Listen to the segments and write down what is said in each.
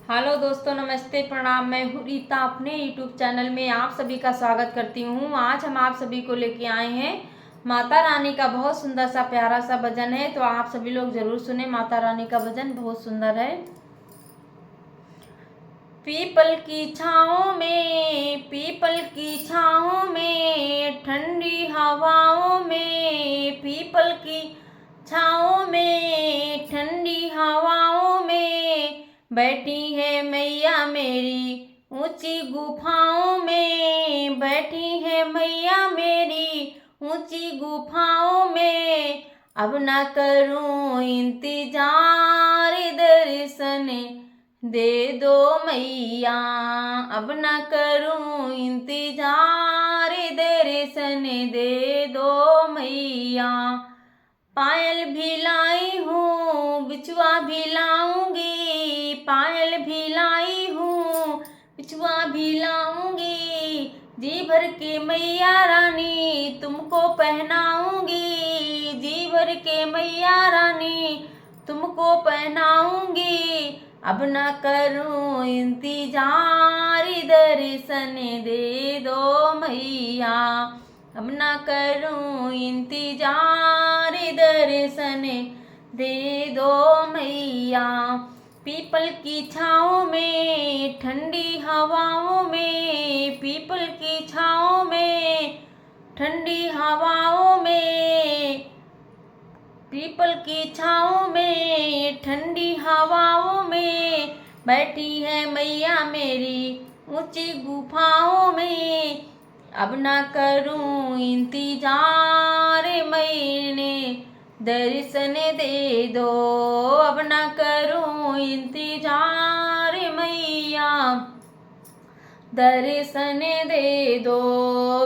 Hello दोस्तों, नमस्ते, प्रणाम। मैं हूँ रीता, अपने यूट्यूब चैनल में आप सभी का स्वागत करती हूँ। आज हम आप सभी को लेके आए हैं माता रानी का बहुत सुंदर सा प्यारा सा भजन है, तो आप सभी लोग जरूर सुने। माता रानी का भजन बहुत सुंदर है। पीपल की छाँव में, पीपल की छाँव में, ठंडी हवाओं में, पीपल की छाँव में, ठंडी हवाओं में, बैठी है मैया मेरी ऊंची गुफाओं में, बैठी है मैया मेरी ऊंची गुफाओं में। अब ना करूं इंतजार, दर्शन दे दो मैया, अब ना करूं इंतजार, दर्शन दे दो मैया। पायल भी लाई हूँ, बिछुआ भी लाऊंगी, पायल भी लाई हूँ, बिछुआ भी लाऊंगी। जी भर के मैया रानी तुमको पहनाऊंगी, जी भर के मैया रानी तुमको पहनाऊंगी। अब ना करूं इंतजार, दर्शन दे दो मैया, अब ना करूं इंतजार, दर्शन दे दो मैया। पीपल की छाँव में, ठंडी हवाओं में, पीपल की छाँव में, ठंडी हवाओं में, पीपल की छाँव में, ठंडी हवाओं में, बैठी है मैया मेरी ऊंची गुफाओं में। अब ना करूं इंतजार, मैंने दर्शन दे दो, अब ना करूं इंतजार मैया, दर्शन दे दो।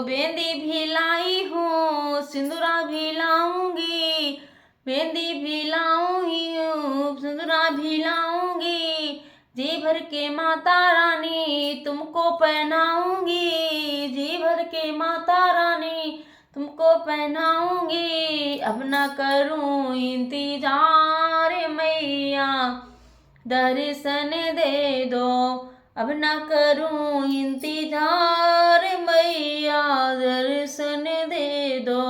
मेहंदी भी लाई हूँ, सिंदूरा भी लाऊंगी, मेहंदी भी लाऊंगी, सिंदूरा भी लाऊंगी। जी भर के माता रानी तुमको पहनाऊंगी, जी भर के माता रानी तुमको पहनाऊंगी। अब ना करूं इंतजार मैया, दर्शन दे दो, अब ना करूं इंतजार मैया, दर्शन दे दो।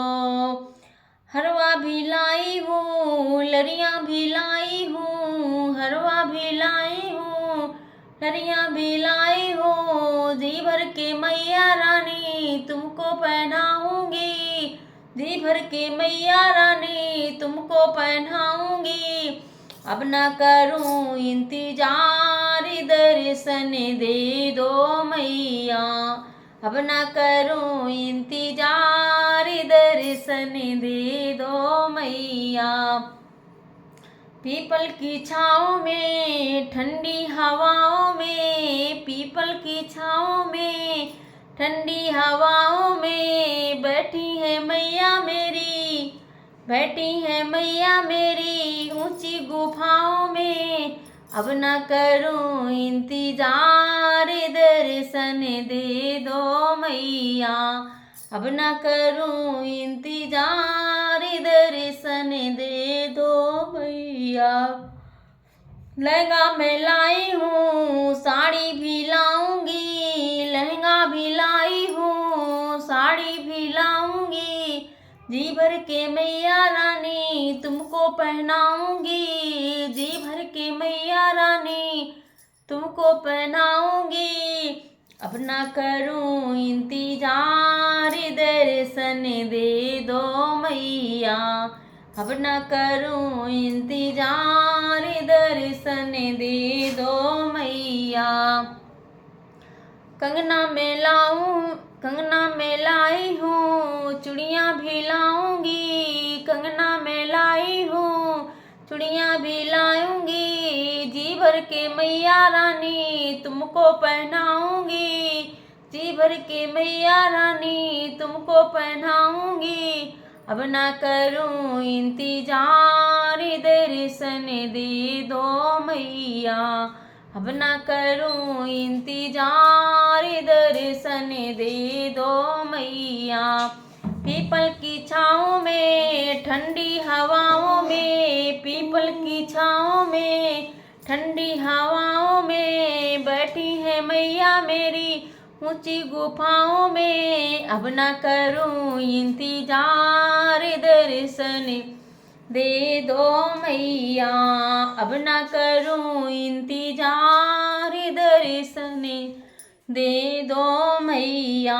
हरवा भी लाई हूँ, लरियाँ भी लाई हूँ, हरवा भी लाई हूँ, लरियाँ भी लाई हूँ। जी भर के मैया रानी तुमको पहनाऊंगी, जी भर के मैया रानी तुमको पहनाऊंगी। अब ना करूं इंतजार, दर्शन दे दो मैया, अब ना करूं इंतजार, दर्शन दे दो मैया। पीपल की छाँव में, ठंडी हवाओं में, पीपल की छाँव में, ठंडी हवाओं में, बैठी है मैया मेरी, बैठी है मैया मेरी ऊंची गुफाओं में। अब ना करूं इंतजार, दर्शन दे दो मैया, अब ना करूं इंतजार, दर्शन दे दो मैया। लहंगा मैं लाई हूँ, साड़ी भी लाऊंगी, लहंगा भी लाई हूँ, साड़ी भी लाऊंगी। जी भर के मैया रानी तुमको पहनाऊंगी, जी भर के मैया रानी तुमको पहनाऊंगी। अब ना करूं इंतजार, दर्शन दे दो मैया, अब ना करूं इंतजार, दर्शन दे दो मैया। कंगना में लाऊं, कंगना में लाई हूँ, चूड़ियाँ भी लाऊंगी, कंगना में लाई हूँ, चूड़ियाँ भी लाऊंगी। जी भर के मैया रानी तुमको पहनाऊंगी, जी भर के मैया रानी तुमको पहनाऊंगी। अब ना करूं इंतजार, दर्शन दे दो मैया, अब ना करूं इंतजार, दर्शन दे दो मैया। पीपल की छाँव में, ठंडी हवाओं में, पीपल की छाँव में, ठंडी हवाओं में, मैया मेरी ऊंची गुफाओं में, अब ना करूं इंतजार, दर्शन दे दो मैया, अब ना करूं इंतजार, दर्शन दे दो मैया।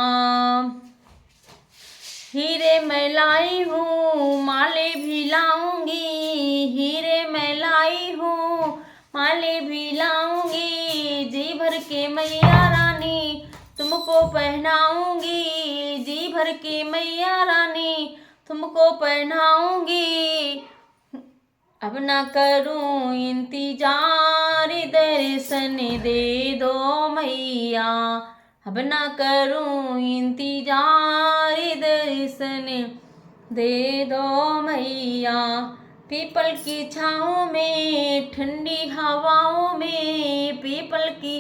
हीरे मैं लाई हूँ माले भी लाऊंगी, हीरे मैं लाई हूँ माले भी लाऊंगी, जी भर के मैया रानी तुमको पहनाऊंगी, जी भर के मैया रानी तुमको पहनाऊंगी, अब ना करूं इंतजार, दर्शन दे दो मैया, अब ना करूं इंतजार, दर्शन दे दो मैया। पीपल की छाँव में ठंडी हवाओं में, पीपल की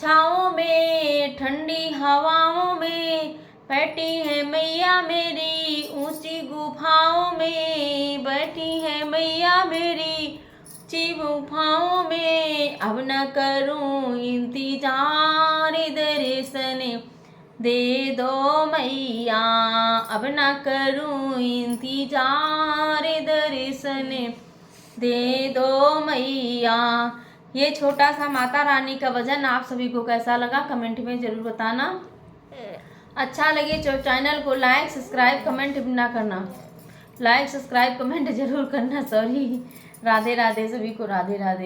छाँव में ठंडी हवाओं में, बैठी है मैया मेरी ऊंची गुफाओं में, बैठी है मैया मेरी ऊंची गुफाओं में, अब न करूं इंतजार, दर्शन दे दो मैया, अब न करूं इंतजार, दर्शन दे दो मैया। ये छोटा सा माता रानी का भजन आप सभी को कैसा लगा कमेंट में ज़रूर बताना। अच्छा लगे तो चैनल को लाइक सब्सक्राइब कमेंट भी ना करना, लाइक सब्सक्राइब कमेंट जरूर करना। सॉरी, राधे राधे, सभी को राधे राधे।